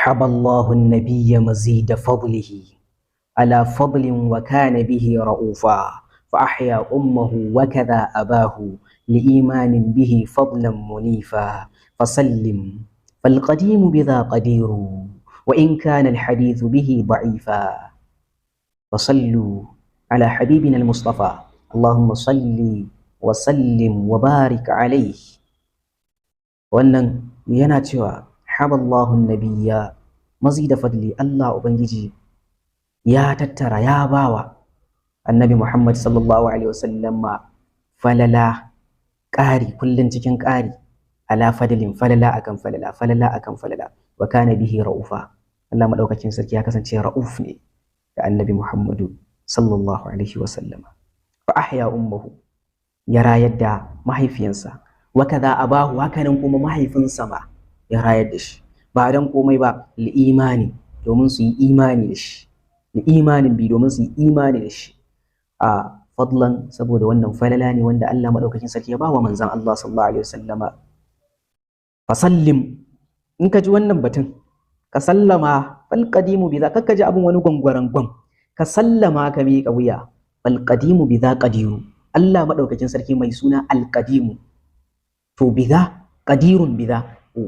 حبى الله النبي مزيد فضله على فضل وكان به رؤوفا فأحيا أمه وكذا أباه لإيمان به فضلا منيفا فسلم فالقديم بذا قدير وإن كان الحديث به ضعيفا فصلوا على حبيبنا المصطفى اللهم صل وسلم وبارك عليه. wannan yana cewa haballahu nabiyya mazida fadli, Allah ubangiji ya tattara ya bawa annabi Muhammad sallallahu alaihi wasallam falala ƙari kullun cikin ƙari ala fadlin falala akan falala falala akan falala wa kana bihi raufa. Allah madaukakin sarki ya kasance rauf ne da annabi Muhammadu sallallahu alaihi wasallam. Fa ahya ummuhu, ya rayar da mahaifiyansa, wa kaza abahu, hakanan kuma mahaifinsa ma ya rayar da shi, ba dan komai ba li imani, domin su yi imani da shi, li imanin bi, domin su yi imani da shi, a fadlan, saboda wannan falala ne wanda Allah madaukakin sarki ya bawa manzon Allah sallallahu alaihi wasallama. Fasallim, in ka ji wannan batun ka sallama, fal qadimu bi za, kakka ji abin wani gwangwaran gwam, ka sallama ka miƙa wuya. Fal qadimu bi za qadiru, Allah madaukakin sarki mai suna al qadimu, to bi za qadirun, bi za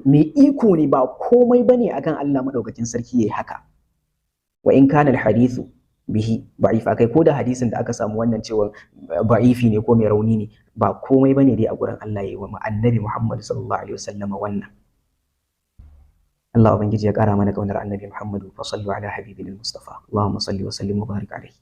mai iko ne, ba komai bane akan Allah madaukakin sarki yayi haka. Wa in kana al hadithu bihi ba'ifa, kai ko da hadisin da aka samu wannan cewa ba'ifi ne ko mai rauni ne, ba komai bane dai a gurin Allah yayi wa annabi Muhammad sallallahu alaihi wasallam wannan. Allah ubangiji ya kara mana kaunar annabi Muhammadu. Fa sallu ala habibina al-mustafa, Allahumma salli wa sallim wa barik alaihi.